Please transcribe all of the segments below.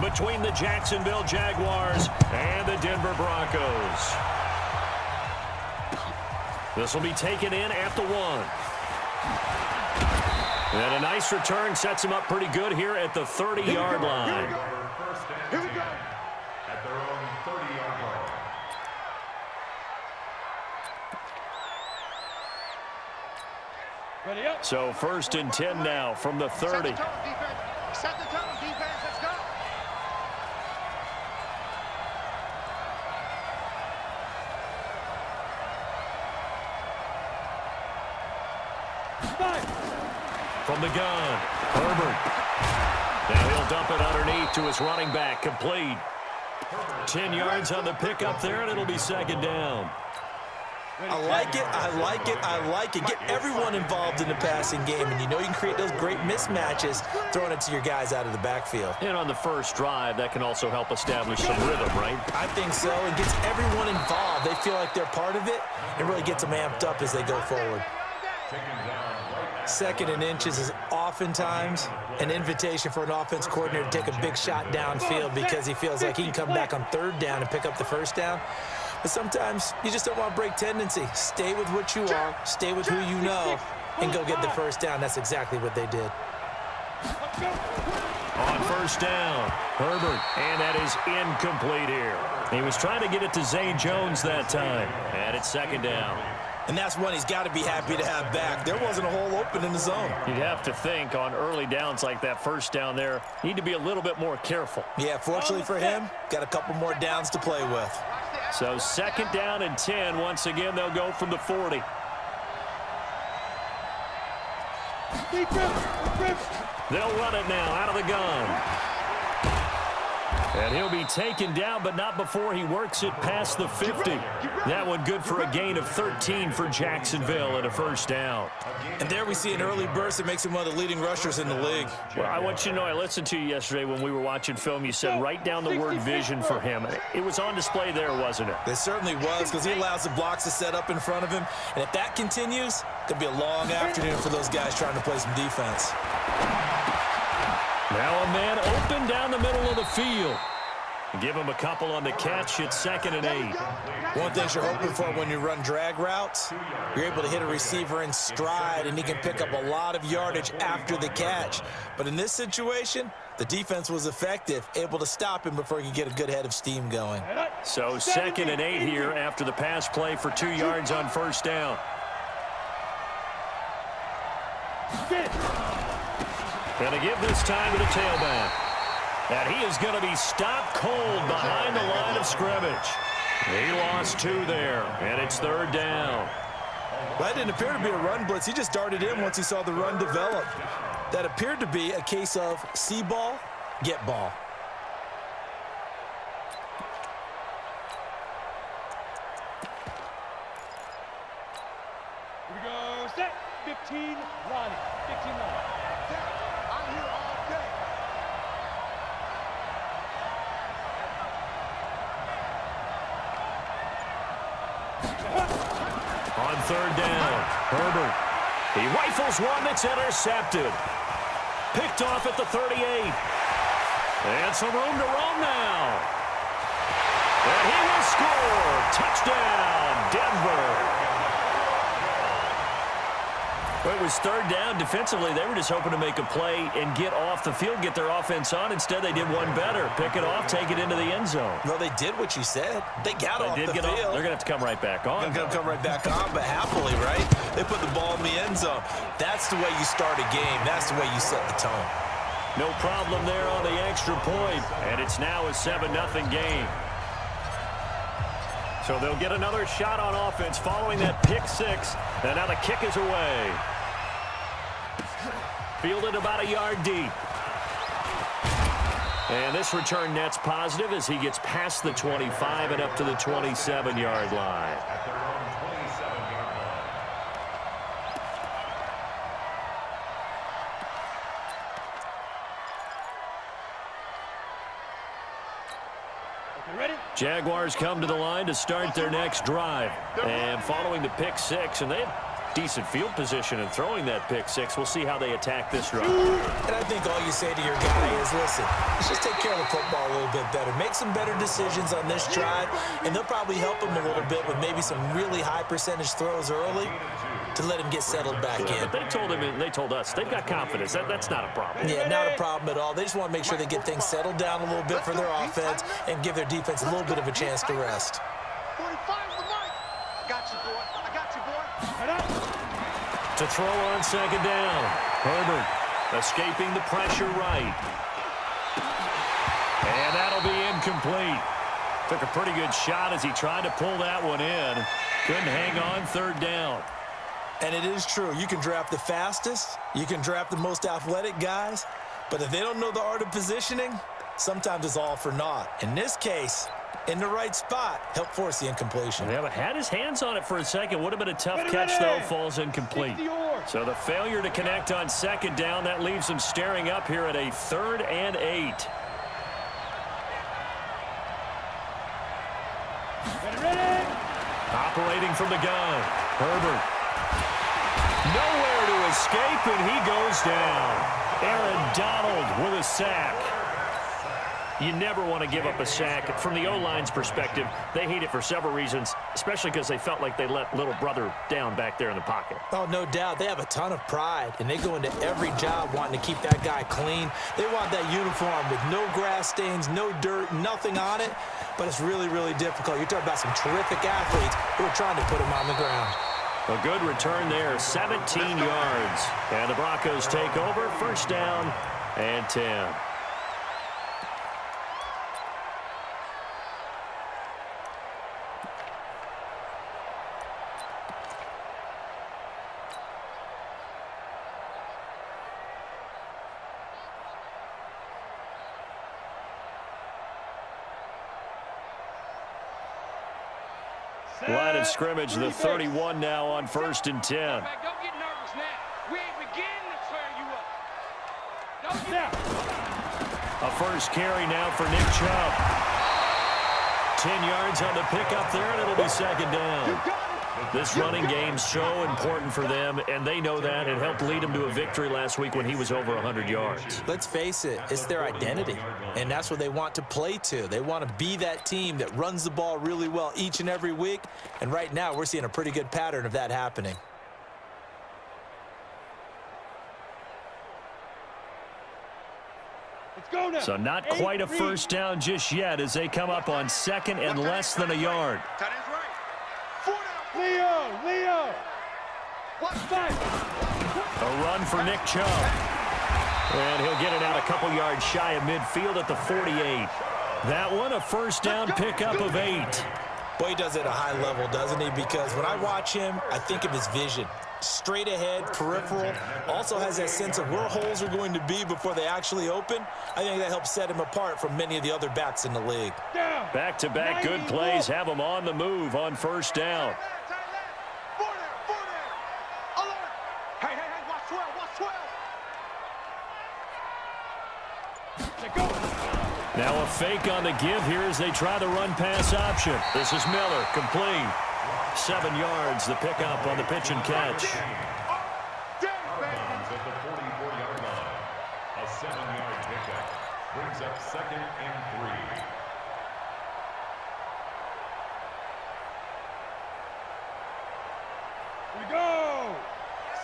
between the Jacksonville Jaguars and the Denver Broncos. This will be taken in at the 1. And a nice return sets him up pretty good here at the 30-yard line. Here we go. At their own 30-yard line. Ready up. So 1st and 10 now from the 30. Set the tone, defense. Set the tone, defense. Let's go. From the gun, Herbert. Now he'll dump it underneath to his running back, complete. 10 yards on the pickup there, and it'll be 2nd down. I like it, I like it, I like it. Get everyone involved in the passing game, and you know you can create those great mismatches throwing it to your guys out of the backfield. And on the first drive, that can also help establish some rhythm, right? I think so. It gets everyone involved. They feel like they're part of it, and really gets them amped up as they go forward. 2nd and inches is oftentimes an invitation for an offense coordinator to take a big shot downfield because he feels like he can come back on 3rd down and pick up the 1st down. But sometimes you just don't want to break tendency. Stay with what you are, stay with who you know, and go get the 1st down. That's exactly what they did. On 1st down, Herbert, and that is incomplete here. He was trying to get it to Zay Jones that time, and it's 2nd down. And that's one he's got to be happy to have back. There wasn't a hole open in the zone. You'd have to think on early downs like that 1st down there, need to be a little bit more careful. Yeah, fortunately for him, got a couple more downs to play with. So 2nd down and 10. Once again, they'll go from the 40. They'll run it now out of the gun. And he'll be taken down, but not before he works it past the 50. That one good for a gain of 13 for Jacksonville and a 1st down. And there we see an early burst that makes him one of the leading rushers in the league. Well, I want you to know, I listened to you yesterday when we were watching film. You said write down the word vision for him. It was on display there, wasn't it? It certainly was, because he allows the blocks to set up in front of him. And if that continues, it could be a long afternoon for those guys trying to play some defense. Now a man open down the middle of the field. Give him a couple on the catch. It's 2nd and 8. One thing you're hoping for when you run drag routes, you're able to hit a receiver in stride, and he can pick up a lot of yardage after the catch. But in this situation, the defense was effective, able to stop him before he could get a good head of steam going. So 2nd and 8 here after the pass play for 2 yards on 1st down. Going to give this time to the tailback. And he is going to be stopped cold behind the line of scrimmage. He lost 2 there, and it's 3rd down. That didn't appear to be a run blitz. He just darted in once he saw the run develop. That appeared to be a case of see ball, get ball. Here we go. Set. 15, Ronnie. 15, Ronnie. I'm here all day. On 3rd down, Herbert. He rifles one that's intercepted. Picked off at the 38. And some room to roam now. And he will score. Touchdown, Denver. Well, it was 3rd down. Defensively, they were just hoping to make a play and get off the field, get their offense on. Instead, they did one better. Pick it off, take it into the end zone. Well, they did what you said. They got off the field. They're going to have to come right back on. They're going to come right back on, but happily, right? They put the ball in the end zone. That's the way you start a game. That's the way you set the tone. No problem there on the extra point. And it's now a 7-0 game. So they'll get another shot on offense following that pick 6. And now the kick is away. Fielded about a yard deep. And this return net's positive as he gets past the 25 and up to the 27-yard line. Jaguars come to the line to start their next drive. And following the pick 6, and they decent field position and throwing that pick six. We'll see how they attack this drive. And I think all you say to your guy is, listen, let's just take care of the football a little bit better. Make some better decisions on this drive, and they'll probably help him a little bit with maybe some really high percentage throws early to let him get settled back in. But they told him and they told us they've got confidence. That's not a problem. Yeah, not a problem at all. They just want to make sure they get things settled down a little bit for their offense and give their defense a little bit of a chance to rest. 45 the mic. I got you, boy. I got you, boy. To throw on second down. Herbert escaping the pressure right. And that'll be incomplete. Took a pretty good shot as he tried to pull that one in. Couldn't hang on third down. And it is true. You can draft the fastest. You can draft the most athletic guys. But if they don't know the art of positioning, sometimes it's all for naught. In this case, in the right spot, help force the incompletion. Yeah, but had his hands on it for a second. Would have been a tough catch, though. Falls incomplete. So the failure to connect on second down, that leaves him staring up here at a 3rd and 8. Operating from the gun. Herbert. Nowhere to escape, and he goes down. Aaron Donald with a sack. You never want to give up a sack. From the O-line's perspective, they hate it for several reasons, especially because they felt like they let little brother down back there in the pocket. Oh, no doubt. They have a ton of pride, and they go into every job wanting to keep that guy clean. They want that uniform with no grass stains, no dirt, nothing on it, but it's really, really difficult. You're talking about some terrific athletes who are trying to put him on the ground. A good return there, 17 yards. And the Broncos take over, 1st down and 10. Line of scrimmage, the 31 now on 1st and 10. Don't get nervous now. We ain't beginning to tear you up. Don't get A first carry now for Nick Chubb. 10 yards on the pickup there, and it'll be 2nd down. This running game's so important for them, and they know that. It helped lead them to a victory last week when he was over 100 yards. Let's face it, it's their identity, and that's what they want to play to. They want to be that team that runs the ball really well each and every week, and right now we're seeing a pretty good pattern of that happening. Let's go now. So not quite a first down just yet as they come up on 2nd and less than a yard. Tight end's right. 4 down. Leo. What's A run for Nick Chubb. And he'll get it out a couple yards shy of midfield at the 48. That one, a first down pickup of 8. Boy, he does it at a high level, doesn't he? Because when I watch him, I think of his vision. Straight ahead, peripheral. Also has that sense of where holes are going to be before they actually open. I think that helps set him apart from many of the other backs in the league. Back-to-back good plays have him on the move on 1st down. 4 down. Alert. Hey, watch 12. Now a fake on the give here as they try the run-pass option. This is Miller, complete. 7 yards, the pickup on the pitch and catch. At the 44-yard line, a 7-yard pickup brings up 2nd and 3. Here we go.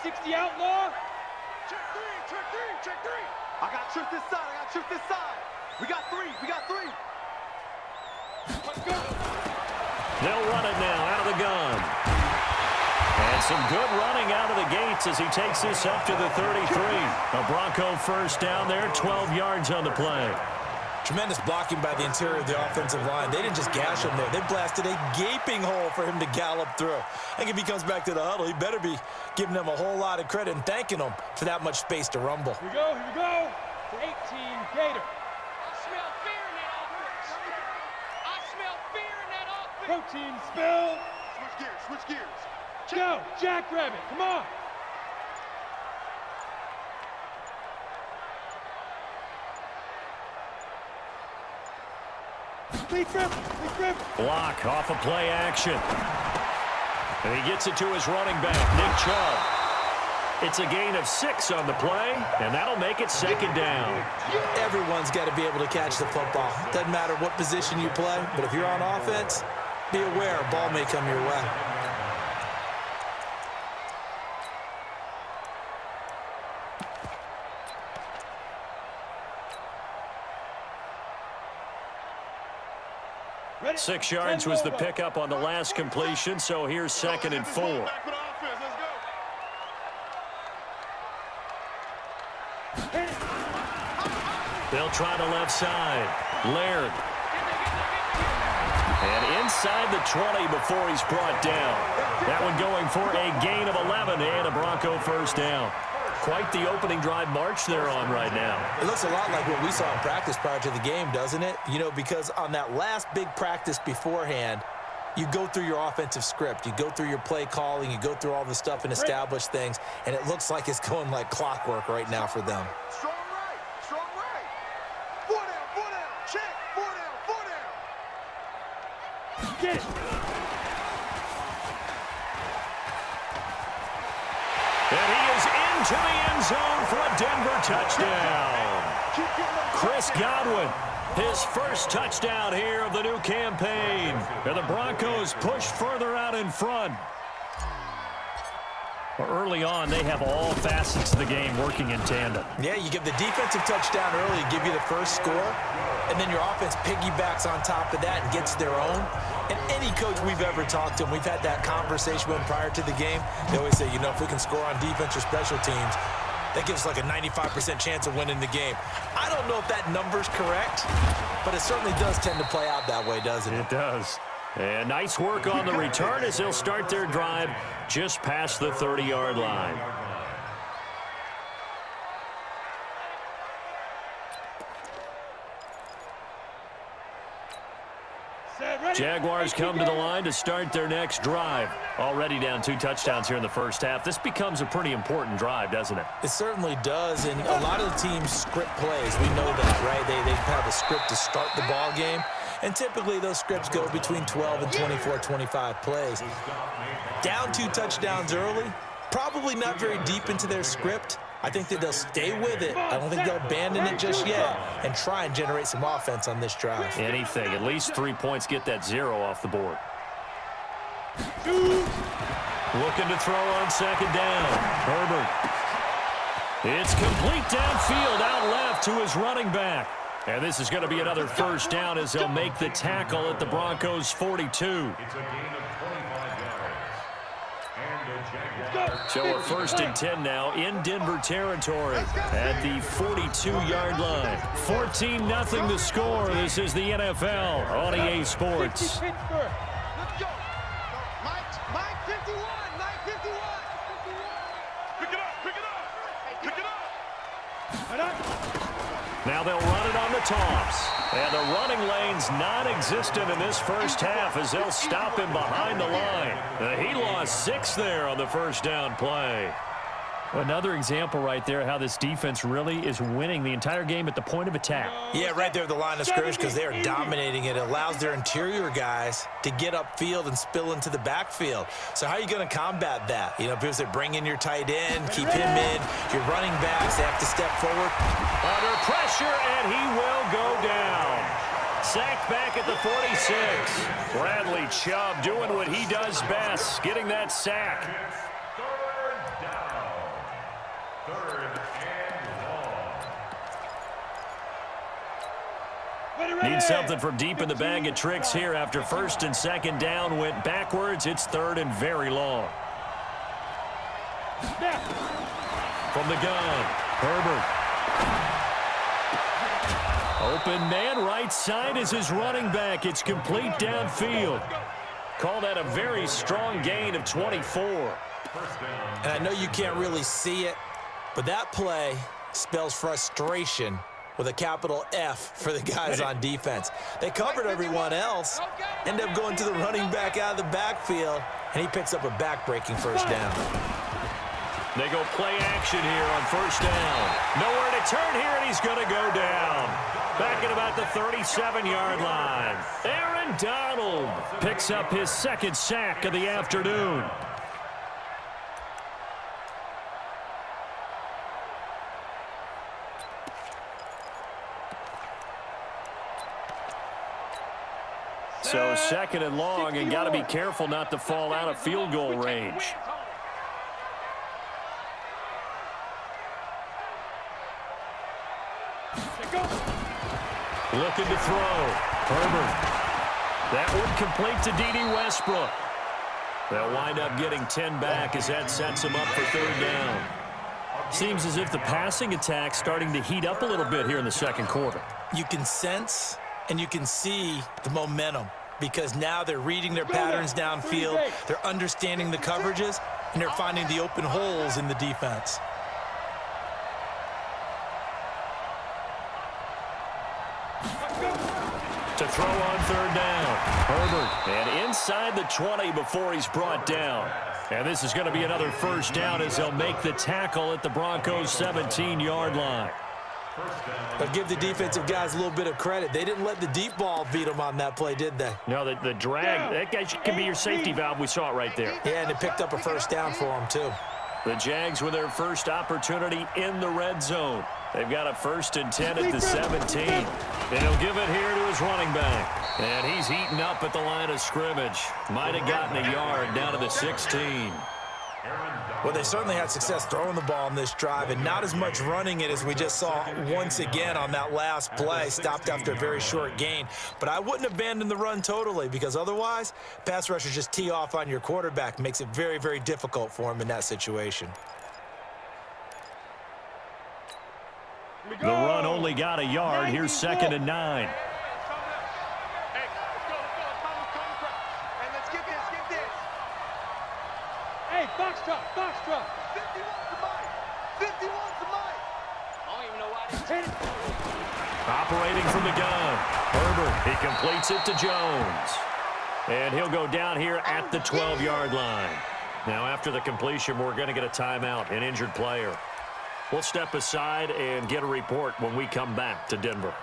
60 outlaw. Check three. I got trick this side. We got three. Let's go. They'll run it now out of the gun. And some good running out of the gates as he takes this up to the 33. A Bronco first down there, 12 yards on the play. Tremendous blocking by the interior of the offensive line. They didn't just gash him there. They blasted a gaping hole for him to gallop through. I think if he comes back to the huddle, he better be giving them a whole lot of credit and thanking them for that much space to rumble. Here we go. 18 Gator. I smell fear in that offense. Protein spill. Switch gears. Go, Jackrabbit. Come on. Lead grip. Block off of play action. And he gets it to his running back, Nick Chubb. It's a gain of 6 on the play, and that'll make it 2nd down. Everyone's got to be able to catch the football. Doesn't matter what position you play, but if you're on offense, be aware a ball may come your way. Ready? 6 yards was the pickup on the last completion, so here's 2nd and 4. They'll try the left side. Laird. And inside the 20 before he's brought down. That one going for a gain of 11 and a Bronco first down. Quite the opening drive march they're on right now. It looks a lot like what we saw in practice prior to the game, doesn't it? You know, because on that last big practice beforehand, you go through your offensive script. You go through your play calling. You go through all the stuff and establish things. And it looks like it's going like clockwork right now for them. Strong right, strong right. 4 down, check, 4 down. Get it. And he is into the end zone for a Denver touchdown. Chris Godwin, his first touchdown here of the new campaign. And the Broncos push further out in front. Well, early on, they have all facets of the game working in tandem. Yeah, you give the defensive touchdown early, give you the first score, and then your offense piggybacks on top of that and gets their own. And any coach we've ever talked to, and we've had that conversation with them prior to the game, they always say, you know, if we can score on defense or special teams, that gives us like a 95% chance of winning the game. I don't know if that number's correct, but it certainly does tend to play out that way, doesn't it? It does. And nice work on the return as they'll start their drive just past the 30-yard line. Jaguars come to the line to start their next drive. Already down 2 touchdowns here in the first half. This becomes a pretty important drive, doesn't it? It certainly does, and a lot of the teams script plays. We know that, right? They have a script to start the ball game, and typically those scripts go between 12 and 24, 25 plays. Down 2 touchdowns early, probably not very deep into their script. I think that they'll stay with it. I don't think they'll abandon it just yet and try and generate some offense on this drive. Anything. At least 3 points get that 0 off the board. Looking to throw on 2nd down. Herbert. It's complete downfield out left to his running back. And this is going to be another first down as they'll make the tackle at the Broncos' 42. It's a gain of 25 yards. And the Jaguars. So a 1st and 10 now in Denver territory at the 42-yard line. 14-0 the score. This is the NFL on EA Sports. Let's go. Mike 51, Mike 51. Pick it up. Now they'll run it on the toss. And the running lane's non-existent in this first half as they'll stop him behind the line. He lost 6 there on the first down play. Another example right there how this defense really is winning the entire game at the point of attack. Yeah, right there at the line of scrimmage because they are dominating it. It allows their interior guys to get upfield and spill into the backfield. So how are you going to combat that? You know, because they bring in your tight end, keep him in, your running backs, they have to step forward. Under pressure, and he will go down. Sacked back at the 46. Bradley Chubb doing what he does best, getting that sack. Need something from deep in the bag of tricks here after 1st and 2nd down went backwards. It's 3rd and very long. From the gun, Herbert. Open man right side is his running back. It's complete downfield. Call that a very strong gain of 24. And I know you can't really see it, but that play spells frustration with a capital F for the guys on defense. They covered everyone else, end up going to the running back out of the backfield, and he picks up a back-breaking first down. They go play action here on 1st down. Nowhere to turn here, and he's going to go down. Back at about the 37-yard line. Aaron Donald picks up his second sack of the afternoon. So second and long, and got to be careful not to fall out of field goal range. Looking to throw. Herbert. That would complete to D.D. Westbrook. They'll wind up getting 10 back as that sets them up for third down. Seems as if the passing attack's starting to heat up a little bit here in the second quarter. You can sense and you can see the momentum because now they're reading their patterns downfield, they're understanding the coverages, and they're finding the open holes in the defense. To throw on third down. Herbert. And inside the 20 before he's brought down. And this is going to be another first down as they'll make the tackle at the Broncos' 17-yard line. But give the defensive guys a little bit of credit. They didn't let the deep ball beat them on that play, did they? No, the drag, that guy can be your safety valve. We saw it right there. Yeah, and they picked up a first down for them, too. The Jags with their first opportunity in the red zone. They've got a 1st and 10 at the 17. And he'll give it here to his running back. And he's heating up at the line of scrimmage. Might have gotten a yard down to the 16. Well, they certainly had success throwing the ball on this drive, and not as much running it as we just saw once again on that last play. Stopped after a very short gain. But I wouldn't abandon the run totally, because otherwise, pass rushers just tee off on your quarterback. Makes it very, very difficult for him in that situation. The run only got a yard. Here's 2nd and 9. Hey, box truck, box truck. 51 to Mike. 51 to Mike. I don't even know why they did it. Operating from the gun. Herbert, he completes it to Jones. And he'll go down here at the 12-yard line. Now, after the completion, we're going to get a timeout, an injured player. We'll step aside and get a report when we come back to Denver.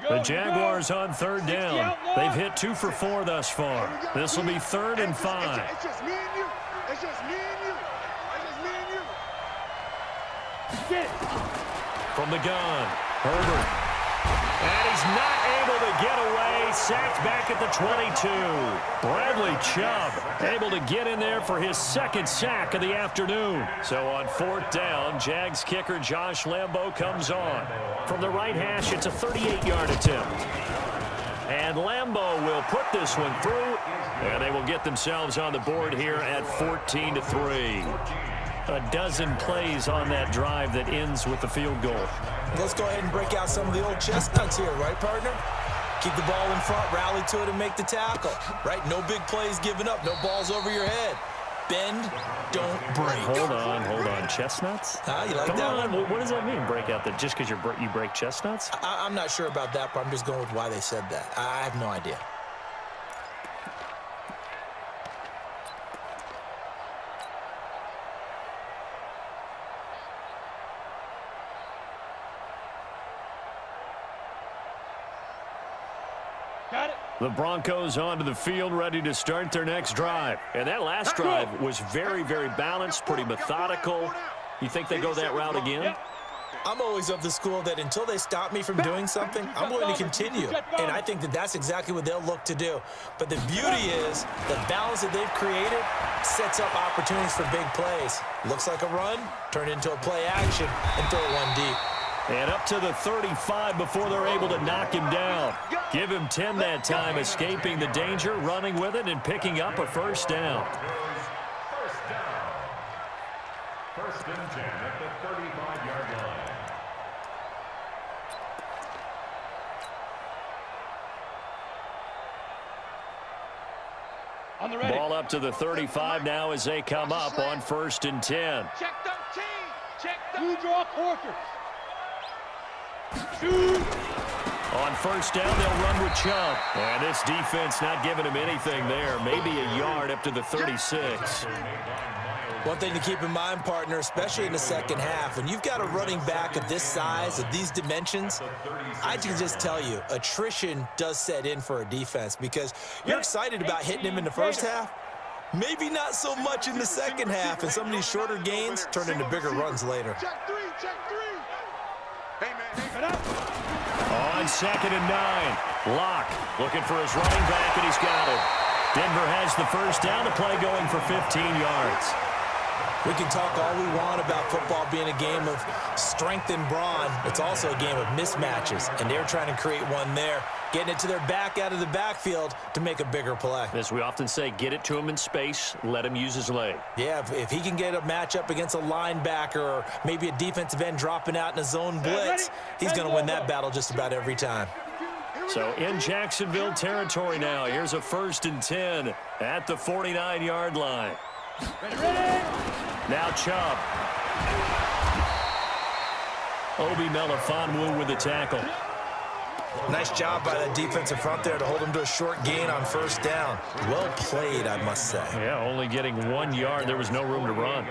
The Jaguars on third down. They've hit 2 for 4 thus far. This will be 3rd and 5. It's just me and you. It's just me and you. It's just me and you. Get it. From the gun, Herbert. And he's not able to get away. Sacked back at the 22. Bradley Chubb able to get in there for his 2nd sack of the afternoon. So on 4th down, Jags kicker Josh Lambo comes on. From the right hash, it's a 38-yard attempt. And Lambo will put this one through. And they will get themselves on the board here at 14-3. A dozen plays on that drive that ends with the field goal. Let's go ahead and break out some of the old chestnuts here, right, partner? Keep the ball in front, rally to it, and make the tackle, right? No big plays given up, no balls over your head. Bend, don't break. Hold on. Chestnuts? You like Come that on, one? what does that mean, break out? That just because you break chestnuts? I'm not sure about that, but I'm just going with why they said that. I have no idea. Got it. The Broncos onto the field, ready to start their next drive. And that last drive was very, very balanced, pretty methodical. You think they go that route again? I'm always of the school that until they stop me from doing something, I'm going to continue. And I think that that's exactly what they'll look to do. But the beauty is the balance that they've created sets up opportunities for big plays. Looks like a run, turn into a play action, and throw it one deep. And up to the 35 before they're able to knock him down. Give him 10 that time, escaping the danger, running with it, and picking up a first down. First down. 1st and 10 at the 35-yard line. On the ready. Ball up to the 35 now as they come up on 1st and 10. Check 13. Check 13. You draw quarters. Shoot. On first down, they'll run with Chubb. And this defense not giving him anything there. Maybe a yard up to the 36. One thing to keep in mind, partner, especially in the second half, when you've got a running back of this size, of these dimensions, I can just tell you, attrition does set in for a defense because you're excited about hitting him in the first half. Maybe not so much in the second half, and some of these shorter gains turn into bigger runs later. Check three, check three. Hey, man. On 2nd and 9, Locke looking for his running back, and he's got it. Denver has the first down, the play going for 15 yards. We can talk all we want about football being a game of strength and brawn. It's also a game of mismatches, and they're trying to create one there, getting it to their back out of the backfield to make a bigger play. As we often say, get it to him in space, let him use his leg. Yeah, if he can get a matchup against a linebacker or maybe a defensive end dropping out in a zone blitz, he's going to win that battle just about every time. So in Jacksonville territory now, here's a 1st and 10 at the 49-yard line. Ready. Now Chubb. Obi Melifonwu with the tackle. Nice job by that defensive front there to hold him to a short gain on first down. Well played, I must say. Yeah, only getting 1 yard. There was no room to run.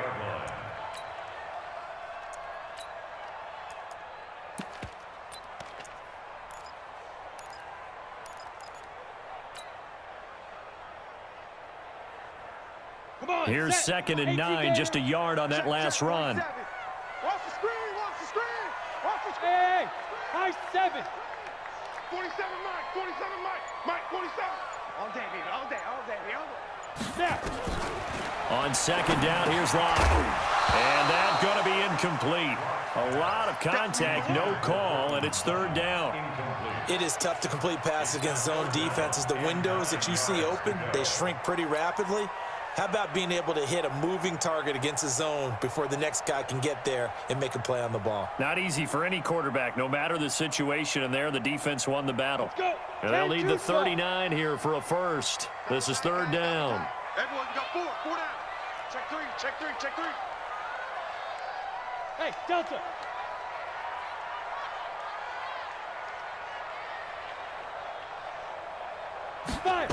Here's 2nd and 9, just a yard on that last run. Watch the screen, watch the screen. Watch the screen. Hey, high 7. 47 Mike, 47 Mike, 47. All day, baby, all day, all day, all day. Snap. On 2nd down, here's Locke. And that's going to be incomplete. A lot of contact, no call, and it's 3rd down. It is tough to complete passes against zone defenses. The windows that you see open, they shrink pretty rapidly. How about being able to hit a moving target against a zone before the next guy can get there and make a play on the ball? Not easy for any quarterback, no matter the situation, and there the defense won the battle. Go. And they'll need the 39 here for a first. This is 3rd down. Everyone, you got four down. Check three, check three, check three. Hey, Delta. Five.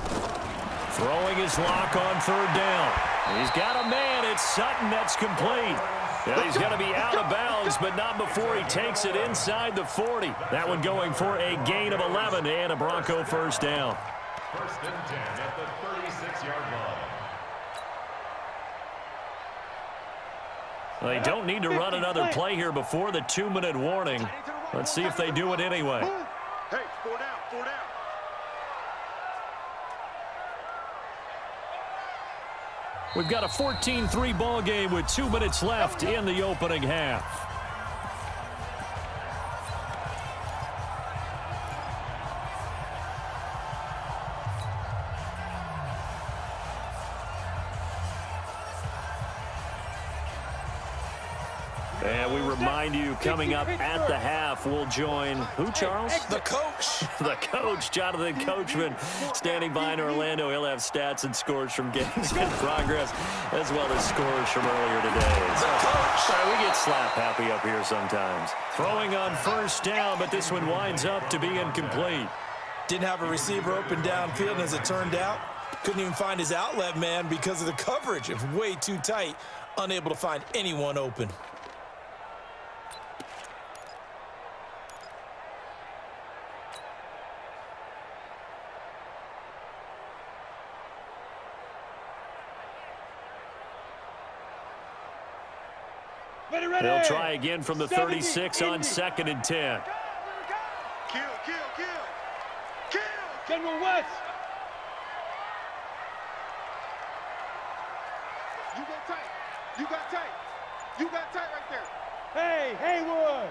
Throwing his Lock on 3rd down. He's got a man. It's Sutton. That's complete. Yeah, he's going to be out of bounds, but not before he takes it inside the 40. That one going for a gain of 11 and a Bronco first down. 1st and 10 at the 36-yard line. They don't need to run another play here before the 2-minute warning. Let's see if they do it anyway. Hey, 4 down, 4 down. We've got a 14-3 ball game with 2 minutes left in the opening half. And we remind you, coming up at the half, we'll join who, Charles? The coach. The coach, Jonathan Coachman, standing by in Orlando. He'll have stats and scores from games in progress, as well as scores from earlier today. So, sorry, we get slap happy up here sometimes. Throwing on first down, but this one winds up to be incomplete. Didn't have a receiver open downfield, and as it turned out, couldn't even find his outlet man because of the coverage. It was way too tight, unable to find anyone open. They'll try again from the 36 on 2nd and 10. Kill. General West. You got tight. You got tight. You got tight right there. Hey, Haywood.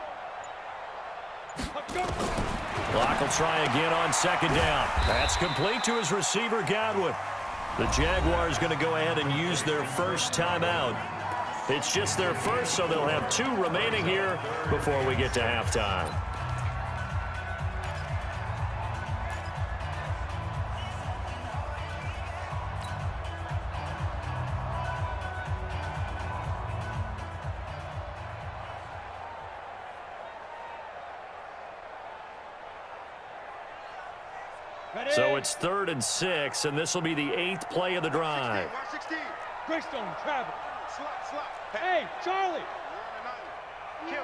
Locke will try again on 2nd down. That's complete to his receiver, Godwin. The Jaguars going to go ahead and use their first timeout. It's just their first, so they'll have 2 remaining here before we get to halftime. So it's 3rd and 6, and this will be the 8th play of the drive. 16. Greystone, travel. Slap. Hey, Charlie. Kill.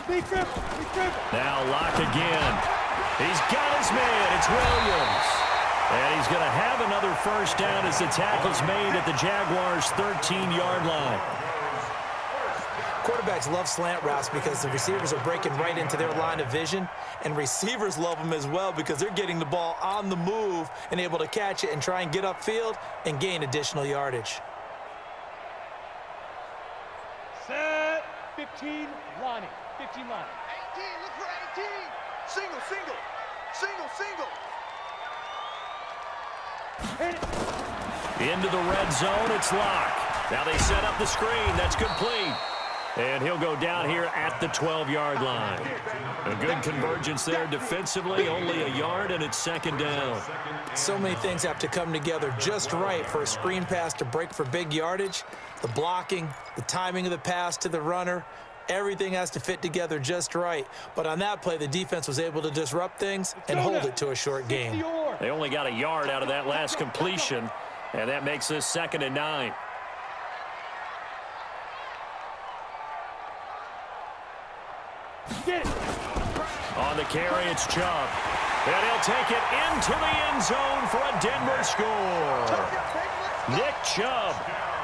Be careful. Now Locke again. He's got his man. It's Williams. And he's going to have another first down as the tackle's made at the Jaguars' 13-yard line. Quarterbacks love slant routes because the receivers are breaking right into their line of vision, and receivers love them as well because they're getting the ball on the move and able to catch it and try and get upfield and gain additional yardage. Set. 15, lining. 15 line. 18, look for 18. Single. Hit it. Into the red zone, it's Locke. Now they set up the screen. That's complete. And he'll go down here at the 12-yard line. A good convergence there defensively, only a yard, and it's 2nd down. So many things have to come together just right for a screen pass to break for big yardage. The blocking, the timing of the pass to the runner, everything has to fit together just right. But on that play, the defense was able to disrupt things and hold it to a short game. They only got a yard out of that last completion, and that makes this 2nd and 9. Get it. On the carry, it's Chubb. And he'll take it into the end zone for a Denver score. Nick Chubb,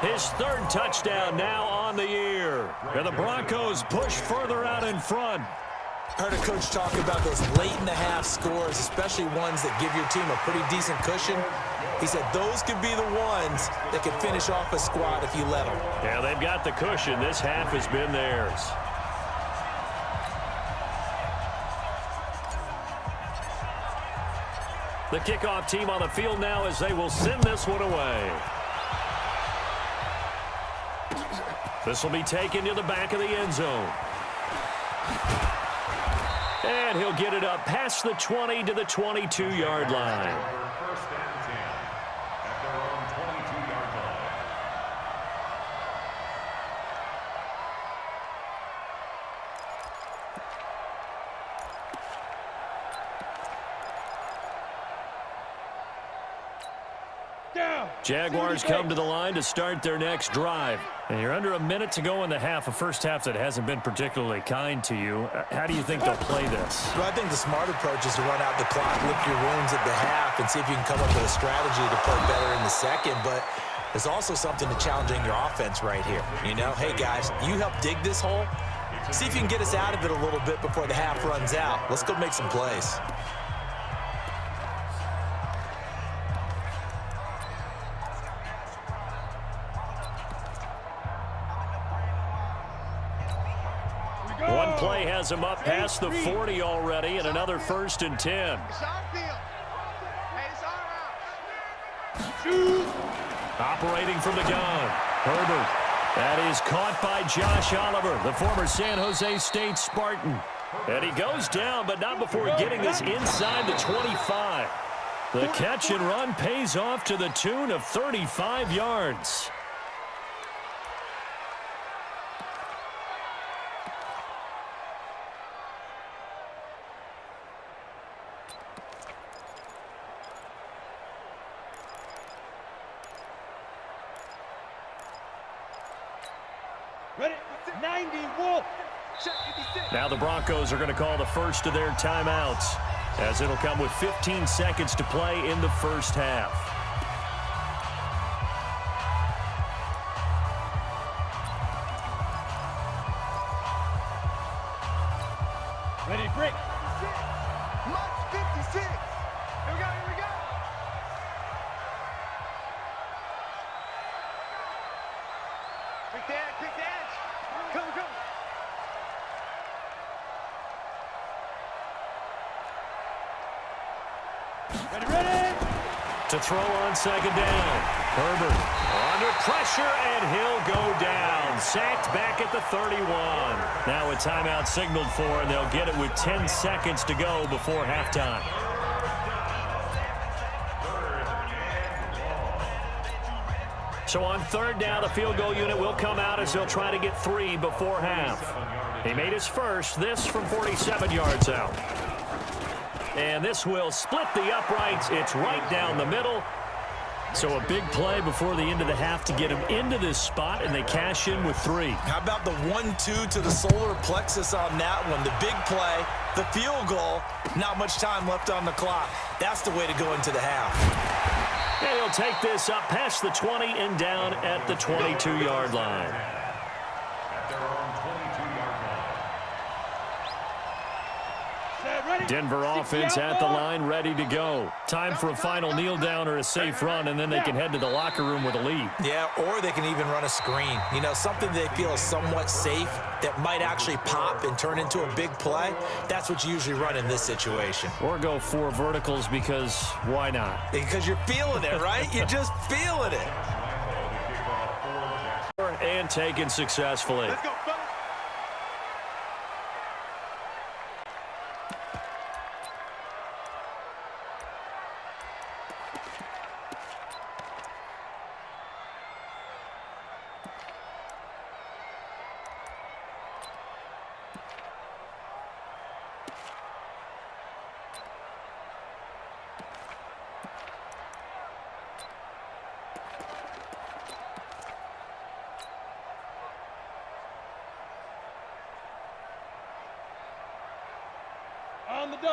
his 3rd touchdown now on the year. And the Broncos push further out in front. I heard a coach talk about those late-in-the-half scores, especially ones that give your team a pretty decent cushion. He said those could be the ones that could finish off a squad if you let them. Yeah, they've got the cushion. This half has been theirs. The kickoff team on the field now as they will send this one away. This will be taken to the back of the end zone. And he'll get it up past the 20 to the 22-yard line. First and 10 at their own 22-yard line. Down. Jaguars come to the line to start their next drive. And you're under a minute to go in the half, a first half that hasn't been particularly kind to you. How do you think they'll play this? Well, I think the smart approach is to run out the clock, lick your wounds at the half, and see if you can come up with a strategy to play better in the second. But there's also something to challenging your offense right here. You know, hey, guys, you help dig this hole. See if you can get us out of it a little bit before the half runs out. Let's go make some plays. One play has him up past the 40 already, and another 1st and 10. It's our field. Hey, it's our house. Operating from the gun, Herbert. That is caught by Josh Oliver, the former San Jose State Spartan. And he goes down, but not before getting this inside the 25. The catch and run pays off to the tune of 35 yards. Ready? 90, Wolf. Now the Broncos are going to call the first of their timeouts, as it'll come with 15 seconds to play in the first half. Ready, break. March 56. Here we go. Quick dash. Come. Ready. To throw on second down. Herbert under pressure, and he'll go down. Sacked back at the 31. Now a timeout signaled for, and they'll get it with 10 seconds to go before halftime. So on 3rd down, the field goal unit will come out as they'll try to get 3 before half. He made his first, this from 47 yards out. And this will split the uprights. It's right down the middle. So a big play before the end of the half to get him into this spot, and they cash in with 3. How about the 1-2 to the solar plexus on that one? The big play, the field goal, not much time left on the clock. That's the way to go into the half. And he'll take this up past the 20 and down at the 22-yard line. At their own 22-yard line. Denver offense at the line, ready to go. Time for a final kneel down or a safe run, and then they can head to the locker room with a lead. Yeah, or they can even run a screen. You know, something they feel is somewhat safe that might actually pop and turn into a big play. That's what you usually run in this situation. Or go 4 verticals because why not? Because you're feeling it, right? You're just feeling it. And taken successfully. Let's go, fellas.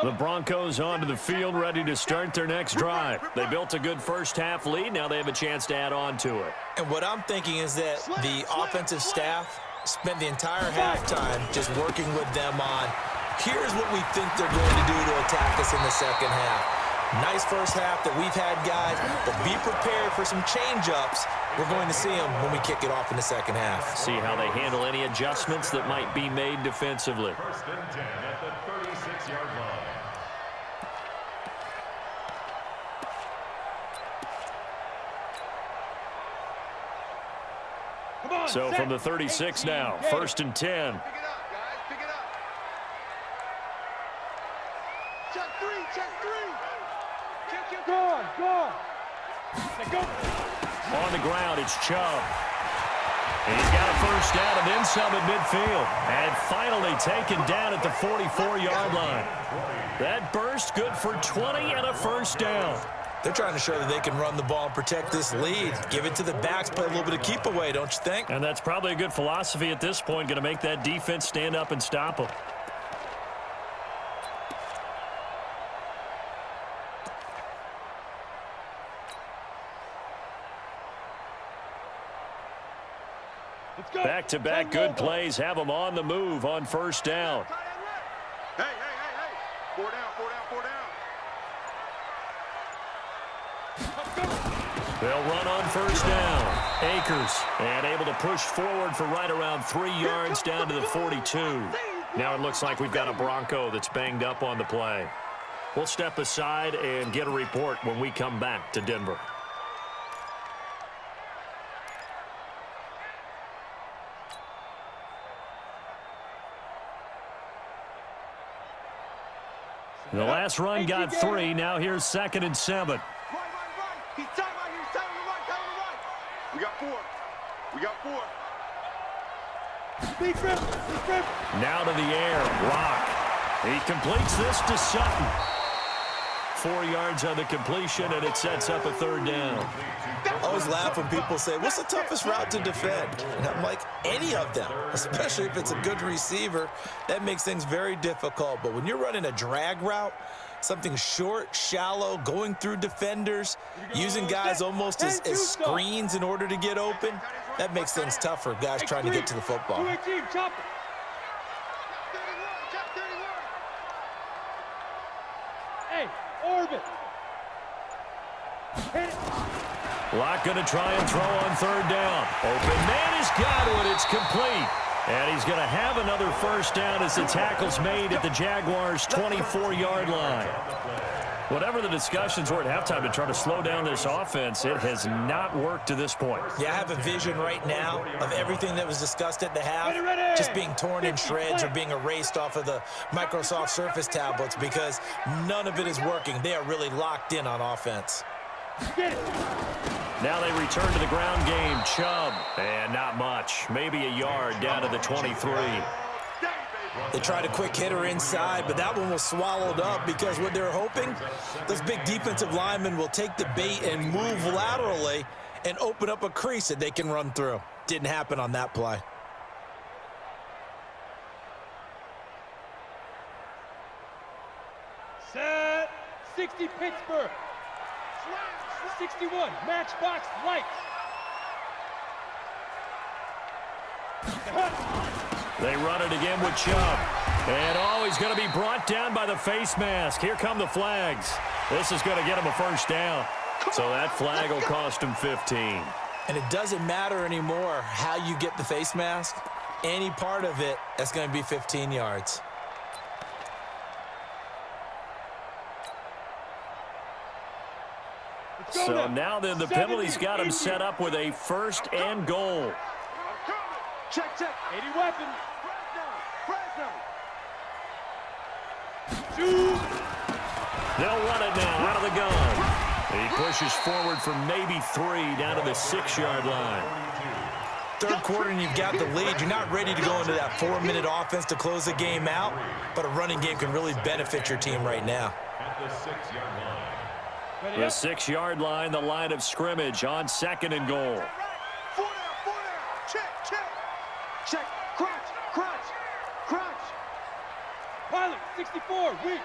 The Broncos onto the field, ready to start their next drive. They built a good first-half lead. Now they have a chance to add on to it. And what I'm thinking is that the offensive staff spent the entire halftime just working with them on, here's what we think they're going to do to attack us in the second half. Nice first half that we've had, guys, but be prepared for some change-ups. We're going to see them when we kick it off in the second half. See how they handle any adjustments that might be made defensively. First and 10 at the 36-yard line. So from the 36 now, first and 10. Pick it up, guys. Pick it up. Check 3. Check 3. Check. Go. Let's go. On the ground, it's Chubb. And he's got a first down and then some at midfield. And finally taken down at the 44-yard line. That burst good for 20 and a first down. They're trying to show that they can run the ball and protect this lead. Give it to the backs, play a little bit of keep away, don't you think? And that's probably a good philosophy at this point, going to make that defense stand up and stop them. Back-to-back good plays have them on the move on first down. Hey. 4 down. They'll run on first down. Akers, and able to push forward for right around 3 yards down to the 42. Now it looks like we've got a Bronco that's banged up on the play. We'll step aside and get a report when we come back to Denver. The last run got 3. Now here's 2nd and 7. Right. He's tight right here. He's tight on the right. We got 4. Big rip. Now to the air. Rock. He completes this to Sutton. 4 yards on the completion, and it sets up a 3rd down. I always laugh when people say, what's the toughest route to defend? And I'm like, any of them, especially if it's a good receiver. That makes things very difficult. But when you're running a drag route, something short, shallow, going through defenders, using guys almost as screens in order to get open, that makes things tough for guys trying to get to the football. Hey, orbit. Hit it. Locke going to try and throw on 3rd down. Open man has got it. It's complete. And he's going to have another first down as the tackle's made at the Jaguars' 24-yard line. Whatever the discussions were at halftime to try to slow down this offense, it has not worked to this point. Yeah, I have a vision right now of everything that was discussed at the half just being torn in shreds or being erased off of the Microsoft Surface tablets because none of it is working. They are really locked in on offense. Now they return to the ground game. Chubb, and not much. Maybe a yard down to the 23. They tried a quick hitter inside, but that one was swallowed up because what they're hoping, those big defensive linemen will take the bait and move laterally and open up a crease that they can run through. Didn't happen on that play. Set. 60 Pittsburgh. 61 Matchbox Lights. They run it again with Chubb. And he's going to be brought down by the face mask. Here come the flags. This is going to get him a first down. So that flag will cost him 15. And it doesn't matter anymore how you get the face mask. Any part of it, that's going to be 15 yards. So now then the penalty's got him set up with a first and goal. Check. 80 weapons. They'll run it now out of the gun. He pushes forward for maybe 3 down to the 6-yard line. Third quarter and you've got the lead. You're not ready to go into that 4-minute offense to close the game out, but a running game can really benefit your team right now. At the 6-yard line. The 6-yard line, the line of scrimmage on 2nd and goal. 4 down. Check. Crunch. Pilot 64 weak.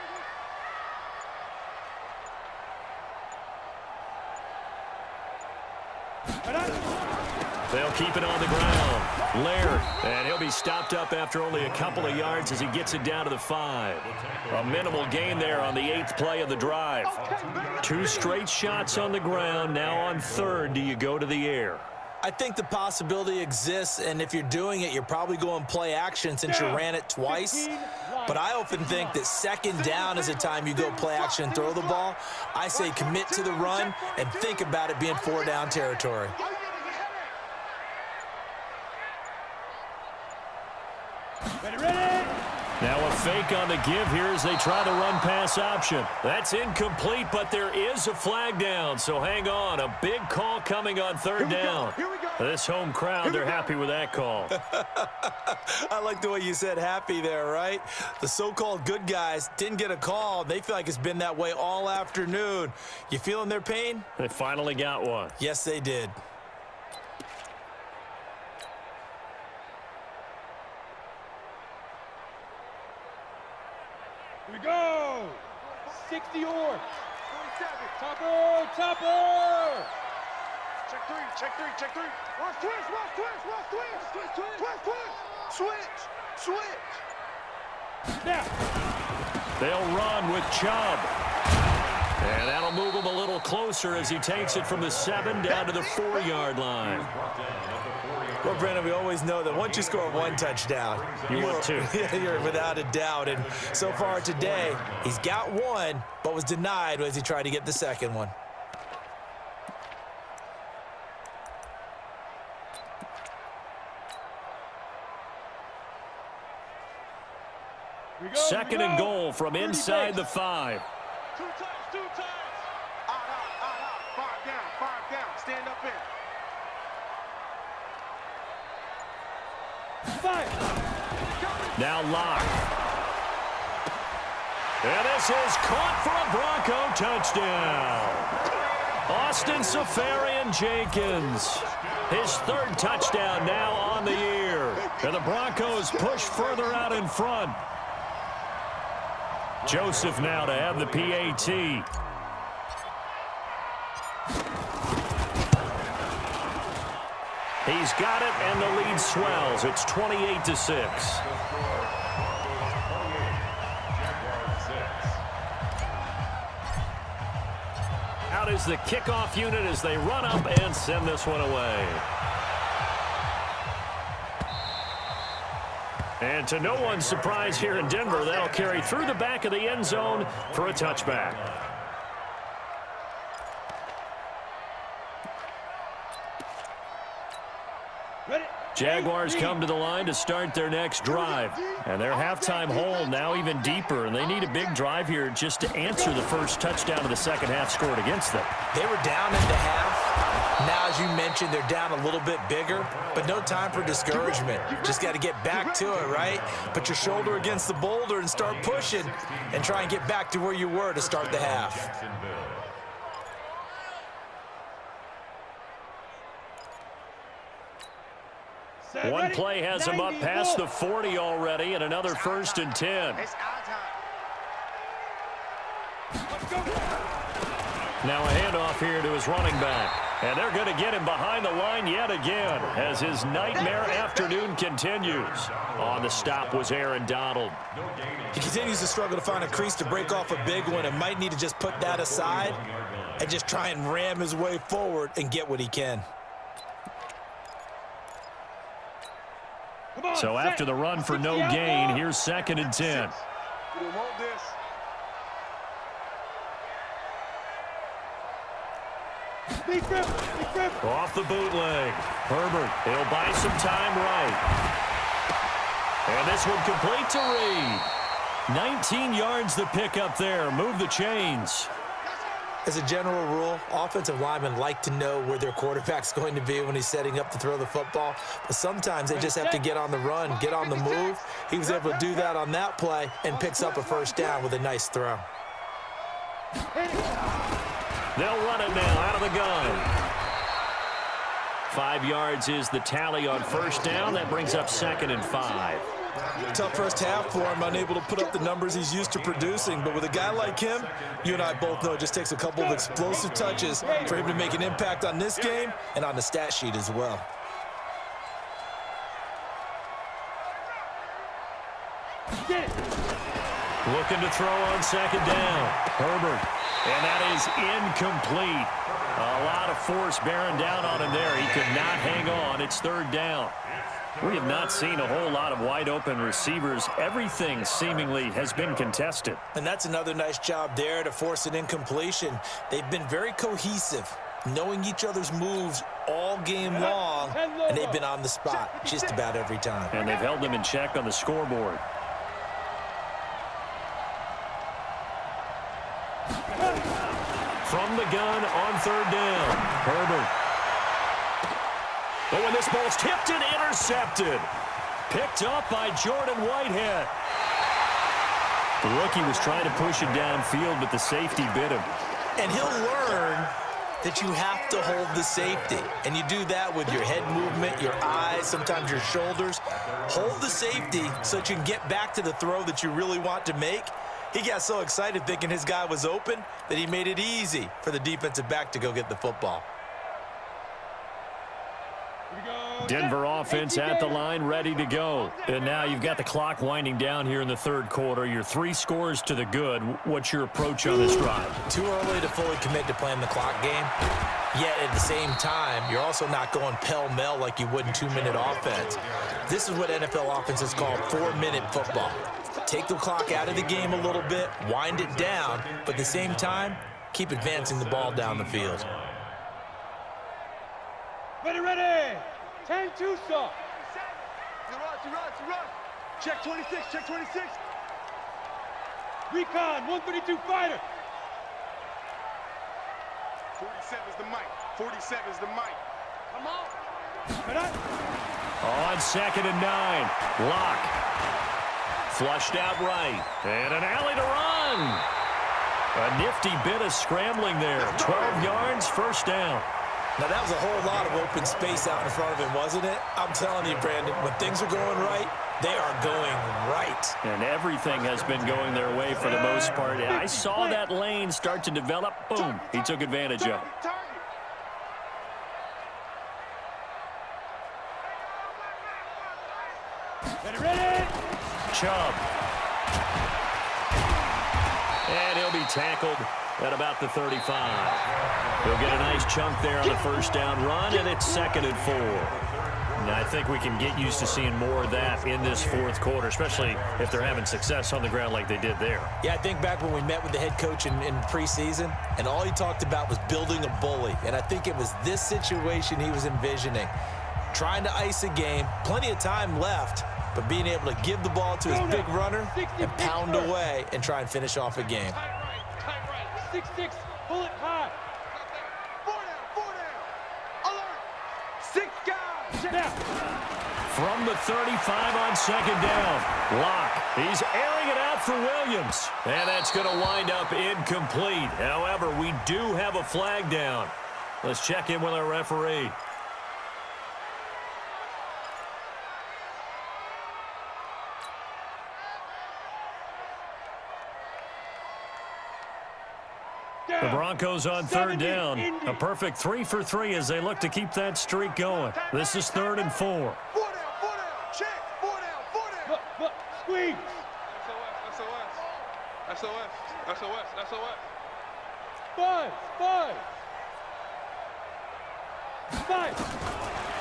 They'll keep it on the ground. Laird, and he'll be stopped up after only a couple of yards as he gets it down to the 5. A minimal gain there on the 8th play of the drive. 2 straight shots on the ground. Now on 3rd, do you go to the air? I think the possibility exists, and if you're doing it, you're probably going play action since you ran it twice. But I often think that 2nd down is the time you go play action and throw the ball. I say commit to the run and think about it being 4-down territory. Ready. Now a fake on the give here as they try the run-pass option. That's incomplete, but there is a flag down, so hang on. A big call coming on 3rd down. This home crowd, they're happy with that call. I like the way you said happy there, right? The so-called good guys didn't get a call. They feel like it's been that way all afternoon. You feeling their pain? They finally got one. Yes, they did. Here we go. 60 orbs. 27. Topper. Check 3. Watch twist. Switch. Now. They'll run with Chubb. And that'll move him a little closer as he takes it from the 7 down to the 4-yard line. Well, Brandon, we always know that once you score 1 touchdown, want 2. You're without a doubt. And so far today, he's got 1, but was denied as he tried to get the 2nd one. Here we go. 2nd and goal from inside the 5. 2 times. Out. 5 down. Stand up in. 5. Now Locke. And this is caught for a Bronco touchdown. Austin Safarian-Jenkins. His 3rd touchdown now on the year. And the Broncos push further out in front. Joseph now to have the PAT. He's got it, and the lead swells. It's 28-6. Out is the kickoff unit as they run up and send this one away. And to no one's surprise here in Denver, that'll carry through the back of the end zone for a touchback. Jaguars come to the line to start their next drive. And their halftime hole now even deeper, and they need a big drive here just to answer the first touchdown of the second half scored against them. They were down into half. Now, as you mentioned, they're down a little bit bigger, but no time for discouragement. Just got to get back to it, right? Put your shoulder against the boulder and start pushing and try and get back to where you were to start the half. One play has him up past the 40 already, and another 1st and 10. Now a handoff here to his running back. And they're going to get him behind the line yet again as his nightmare afternoon continues. On the stop was Aaron Donald. He continues to struggle to find a crease to break off a big one and might need to just put that aside and just try and ram his way forward and get what he can. So after the run for no gain, here's 2nd and 10. Off the bootleg. Herbert, he'll buy some time right. And this one complete to Reed. 19 yards the pick up there. Move the chains. As a general rule, offensive linemen like to know where their quarterback's going to be when he's setting up to throw the football. But sometimes they just have to get on the run, get on the move. He was able to do that on that play and picks up a 1st down with a nice throw. They'll run it now out of the gun. 5 yards is the tally on 1st down. That brings up 2nd and 5. Tough first half for him, unable to put up the numbers he's used to producing. But with a guy like him, you and I both know it just takes a couple of explosive touches for him to make an impact on this game and on the stat sheet as well. Looking to throw on 2nd down. Herbert. And that is incomplete. A lot of force bearing down on him there. He could not hang on. It's 3rd down. We have not seen a whole lot of wide-open receivers. Everything seemingly has been contested. And that's another nice job there to force an incompletion. They've been very cohesive, knowing each other's moves all game long, and they've been on the spot just about every time. And they've held them in check on the scoreboard. From the gun on 3rd down. Herbert. But when this ball's tipped and intercepted. Picked up by Jordan Whitehead. The rookie was trying to push it downfield, but the safety bit him. And he'll learn that you have to hold the safety. And you do that with your head movement, your eyes, sometimes your shoulders. Hold the safety so that you can get back to the throw that you really want to make. He got so excited thinking his guy was open that he made it easy for the defensive back to go get the football. Denver offense at the line, ready to go. And now you've got the clock winding down here in the 3rd quarter. You're 3 scores to the good. What's your approach on this drive? Too early to fully commit to playing the clock game. Yet at the same time, you're also not going pell-mell like you would in 2-minute offense. This is what NFL offenses call 4-minute football. Take the clock out of the game a little bit, wind it down, but at the same time, keep advancing the ball down the field. Ready. 10-2, sir. You run. Check 26. Recon, 132 fighter. 47's the mic. 47's the mic. Come on. On 2nd and 9. Lock. Flushed out right. And an alley to run. A nifty bit of scrambling there. 12 yards, 1st down. Now, that was a whole lot of open space out in front of him, wasn't it? I'm telling you, Brandon, when things are going right, they are going right. And everything has been going their way for the most part. I saw that lane start to develop. Boom. He took advantage of it. Ready. Chubb. And he'll be tackled at about the 35. He'll get a nice chunk there on the 1st down run, and it's 2nd and 4. Now, I think we can get used to seeing more of that in this 4th quarter, especially if they're having success on the ground like they did there. Yeah, I think back when we met with the head coach in preseason, and all he talked about was building a bully. And I think it was this situation he was envisioning. Trying to ice a game, plenty of time left, but being able to give the ball to his big runner and pound away and try and finish off a game. Tight right. 6-6, bullet high. From the 35 on second down. Locke. He's airing it out for Williams. And that's going to wind up incomplete. However, we do have a flag down. Let's check in with our referee. The Broncos on third down. A perfect 3 for 3 as they look to keep that streak going. This is 3rd and 4. 4 down, check, 4 down. Look, squeeze. SOS. 5.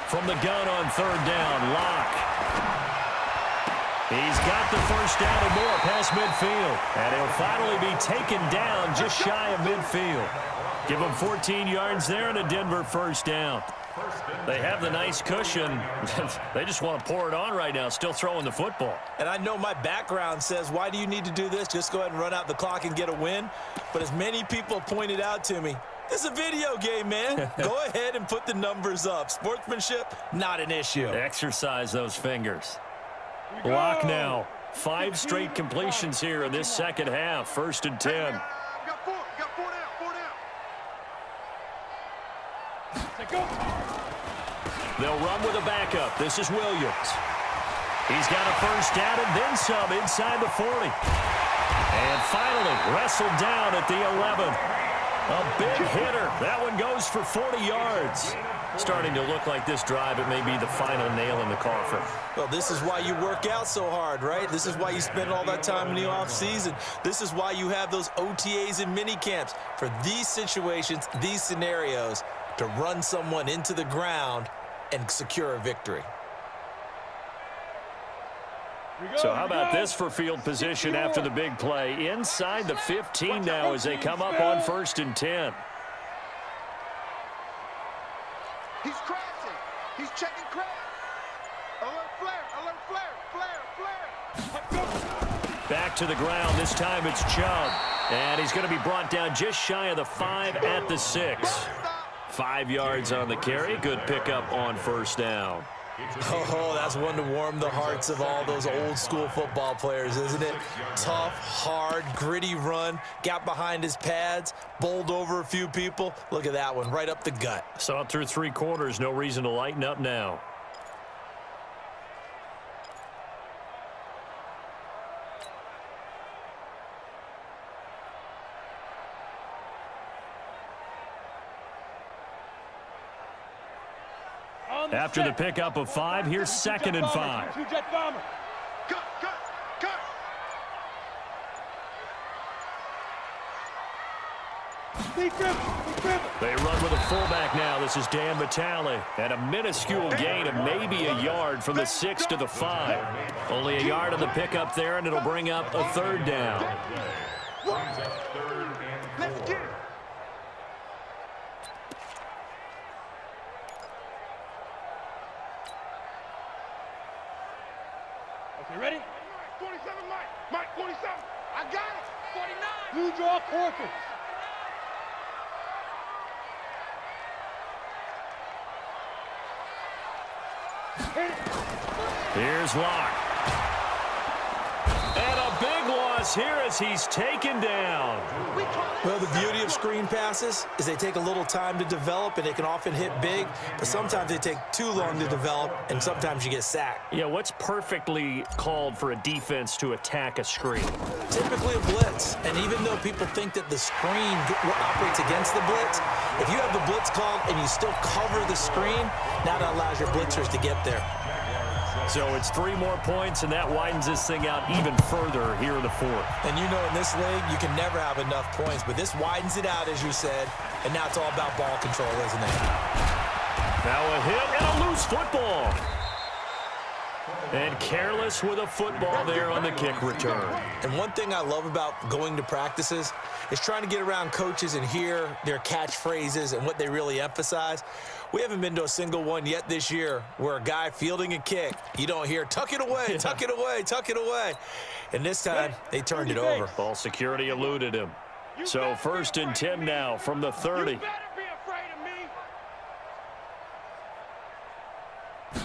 From the gun on third down, Locke. He's got the first down and more past midfield. And he'll finally be taken down just shy of midfield. Give him 14 yards there and a Denver first down. They have the nice cushion. They just want to pour it on right now, still throwing the football. And I know my background says, why do you need to do this? Just go ahead and run out the clock and get a win. But as many people pointed out to me, this is a video game, man. Go ahead and put the numbers up. Sportsmanship, not an issue. Exercise those fingers. Locke now. 5 straight completions here in this second half. 1st and 10. Got 4 down. They'll run with a backup. This is Williams. He's got a first down and then some inside the 40. And finally wrestled down at the 11. A big hitter. That one goes for 40 yards. Starting to look like this drive, it may be the final nail in the coffin. Well, this is why you work out so hard, right? This is why you spend all that time in the offseason. This is why you have those OTAs and mini camps for these situations, these scenarios, to run someone into the ground and secure a victory. So how about this for field position after the big play? Inside the 15 now as they come up on 1st and 10. He's crashing. He's checking crash. Alert flare. Back to the ground. This time it's Chubb. And he's going to be brought down just shy of the 5 at the 6. 5 yards on the carry. Good pickup on first down. Oh, that's one to warm the hearts of all those old school football players, isn't it? Tough, hard, gritty run, got behind his pads, bowled over a few people. Look at that one, right up the gut. Saw it through 3 quarters, no reason to lighten up now. After the pickup of 5, here's 2nd and 5. Cut. They run with a fullback now. This is Dan Vitale. And a minuscule gain of maybe a yard from the 6 to the 5. Only a yard on the pickup there, and it'll bring up a 3rd down. Let's get it. Okay, ready? 27, Mike, 27. I got it. 49. You draw Corkins. Here's Locke. And a big loss here as he's taken down. Well, the beauty of screen passes is they take a little time to develop, and they can often hit big, but sometimes they take too long to develop, and sometimes you get sacked. Yeah, what's perfectly called for a defense to attack a screen? Typically a blitz, and even though people think that the screen operates against the blitz, if you have the blitz called and you still cover the screen, now that allows your blitzers to get there. So it's 3 more points, and that widens this thing out even further here in the 4th. And you know, in this league, you can never have enough points, but this widens it out, as you said, and now it's all about ball control, isn't it? Now a hit and a loose football. And careless with a football there on the kick return. And one thing I love about going to practices is trying to get around coaches and hear their catchphrases and what they really emphasize. We haven't been to a single one yet this year where a guy fielding a kick, you don't hear, tuck it away, tuck it away, tuck it away. And this time, they turned it over. Ball security eluded him. So 1st and 10 now from the 30. You better be afraid of me.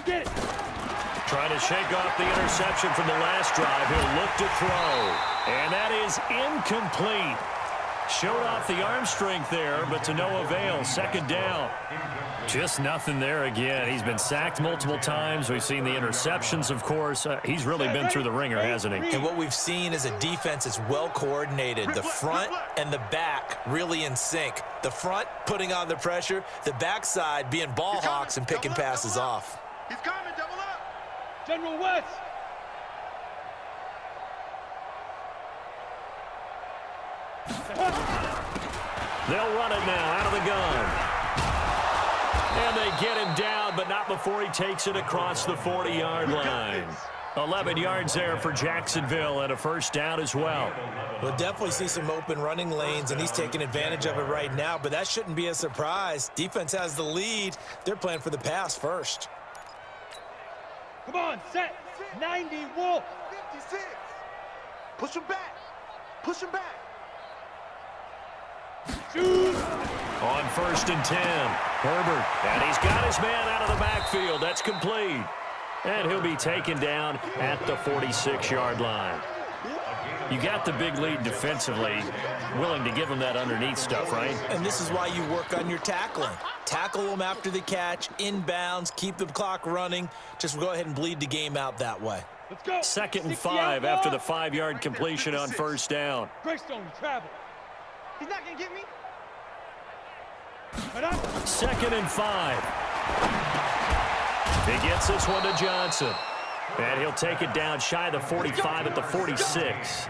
Get Trying to shake off the interception from the last drive. He'll look to throw. And that is incomplete. Showed off the arm strength there, but to no avail. Second down. Just nothing there again. He's been sacked multiple times. We've seen the interceptions, of course. He's really been through the ringer, hasn't he? And what we've seen is a defense that's well coordinated. The front and the back really in sync. The front putting on the pressure. The backside being ball hawks and picking passes off. He's coming, double up. General West. They'll run it now out of the gun. And they get him down, but not before he takes it across the 40-yard line. 11 yards there for Jacksonville and a first down as well. We'll definitely see some open running lanes, and he's taking advantage of it right now, but that shouldn't be a surprise. Defense has the lead. They're playing for the pass first. Come on, set. 90 Wolf. 56. Push him back. Push him back. Shoot. On 1st and 10, Herbert. And he's got his man out of the backfield. That's complete. And he'll be taken down at the 46-yard line. You got the big lead defensively, willing to give him that underneath stuff, right? And this is why you work on your tackling. Tackle them after the catch, inbounds, keep the clock running. Just go ahead and bleed the game out that way. Let's go. 2nd and 5 after the 5-yard completion on 1st down. Greystone travel. He's not going to get me. 2nd and 5. He gets this one to Johnson. And he'll take it down shy of the 45 at the 46.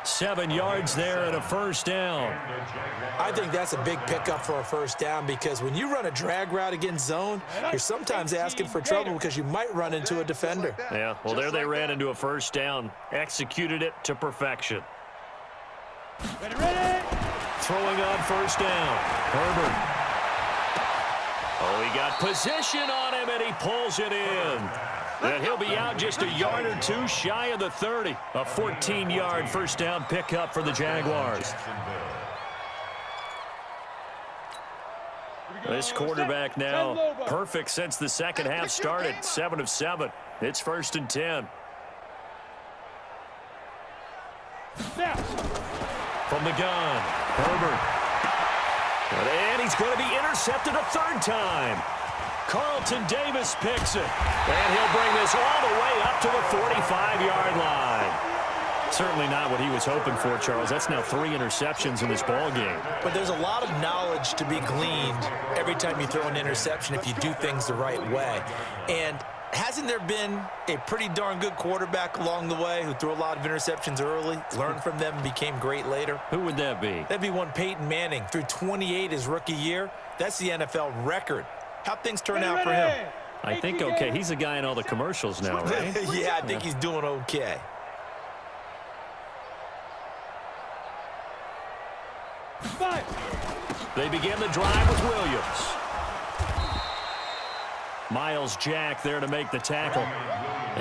7 yards there and a first down. I think that's a big pickup for a first down because when you run a drag route against zone, you're sometimes asking for trouble because you might run into a defender. Yeah, well, there they ran into a first down. Executed it to perfection. Ready. Throwing on 1st down. Herbert. Oh, he got position on him, and he pulls it in. And he'll be out just a yard or two shy of the 30. A 14-yard first down pickup for the Jaguars. This quarterback now perfect since the second half started. 7 of 7. It's 1st and 10. From the gun, Herbert. And he's going to be intercepted a 3rd time. Carlton Davis picks it. And he'll bring this all the way up to the 45-yard line. Certainly not what he was hoping for, Charles. That's now 3 interceptions in this ball game. But there's a lot of knowledge to be gleaned every time you throw an interception if you do things the right way. And hasn't there been a pretty darn good quarterback along the way who threw a lot of interceptions early, learned from them, and became great later? Who would that be? That'd be one Peyton Manning. Threw 28 his rookie year. That's the NFL record. How'd things turn out for him? I think okay. He's a guy in all the commercials now, right? Yeah, I think he's doing okay. They begin the drive with Williams. Miles Jack there to make the tackle.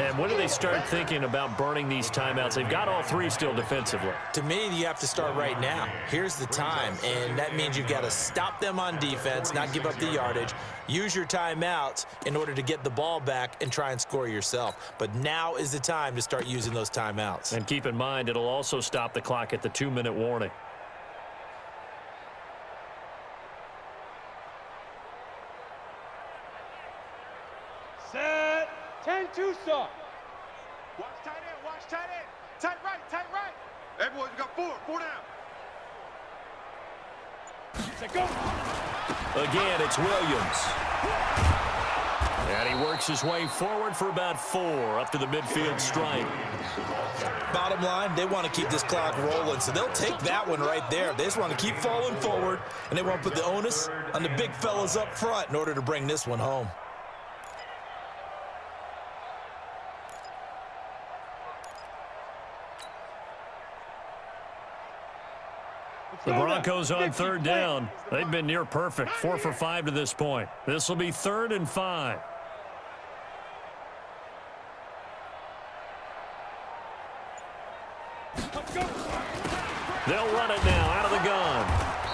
And when do they start thinking about burning these timeouts? They've got all 3 still defensively. To me, you have to start right now. Here's the time, and that means you've got to stop them on defense, not give up the yardage, use your timeouts in order to get the ball back and try and score yourself. But now is the time to start using those timeouts. And keep in mind, it'll also stop the clock at the 2-minute warning. Set. 10-2 start. Watch tight end, watch tight end. Tight right, tight right. Everyone, you got 4 down. Set, go. Again, it's Williams. And he works his way forward for about 4 up to the midfield stripe. Bottom line, they want to keep this clock rolling, so they'll take that one right there. They just want to keep falling forward, and they want to put the onus on the big fellas up front in order to bring this one home. The Broncos on 3rd down. They've been near perfect, 4 for 5 to this point. This will be 3rd and 5. They'll run it now out of the gun.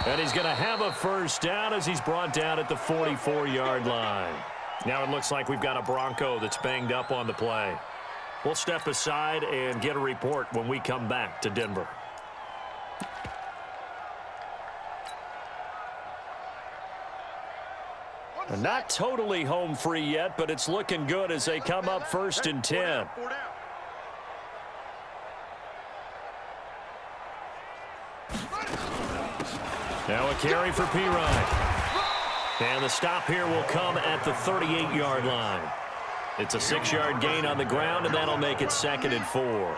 And he's going to have a first down as he's brought down at the 44-yard line. Now it looks like we've got a Bronco that's banged up on the play. We'll step aside and get a report when we come back to Denver. Not totally home free yet, but it's looking good as they come up 1st and 10. Now a carry for Pirine. And the stop here will come at the 38-yard line. It's a 6-yard gain on the ground, and that'll make it 2nd and 4.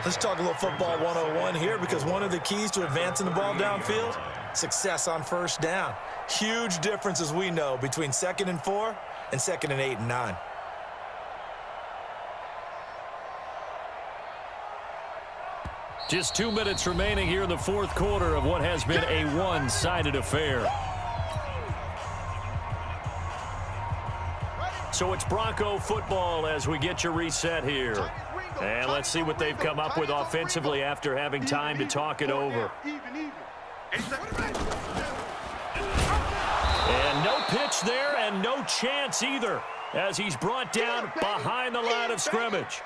Let's talk a little football 101 here, because one of the keys to advancing the ball downfield, success on 1st down. Huge difference, as we know, between 2nd and 4 and 2nd and 8 and 9. Just 2 minutes remaining here in the 4th quarter of what has been a one-sided affair. So it's Bronco football as we get you reset here. And let's see what they've come up with offensively after having time to talk it over. And no pitch there and no chance either as he's brought down behind the line of scrimmage.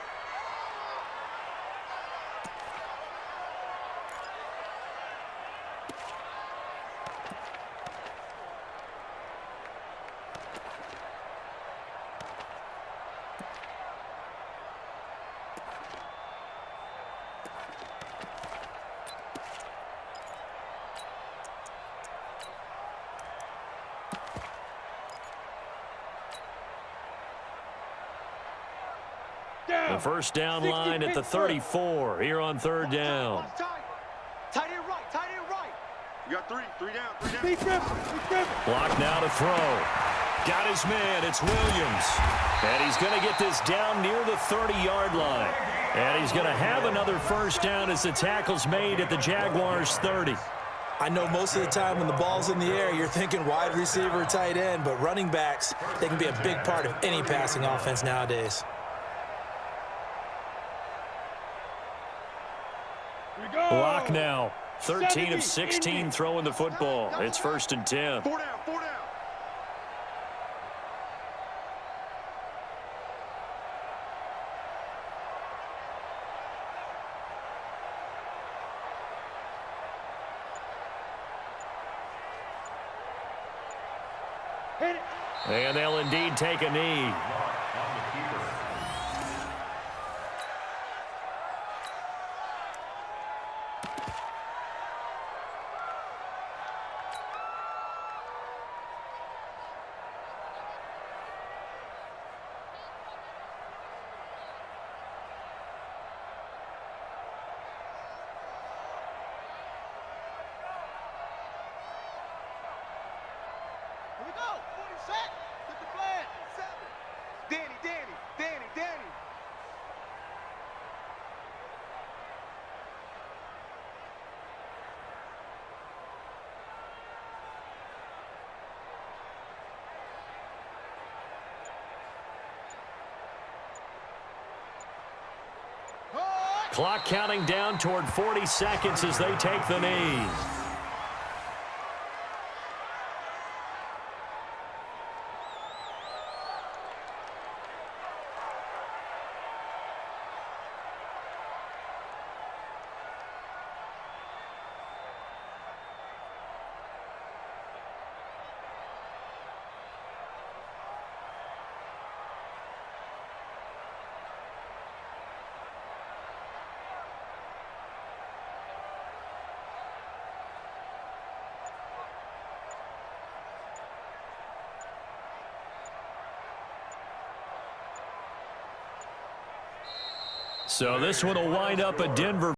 The 1st down line at the 34 here on 3rd down. Tight end right, tight end right. You got three down. Block now to throw. Got his man, it's Williams. And he's going to get this down near the 30-yard line. And he's going to have another 1st down as the tackle's made at the Jaguars' 30. I know most of the time when the ball's in the air, you're thinking wide receiver, tight end, but running backs, they can be a big part of any passing offense nowadays. Block now. 13 of 16 throwing the football. It's 1st and 10. 4 down. And they'll indeed take a knee. Clock counting down toward 40 seconds as they take the knee. So this one will wind up a Denver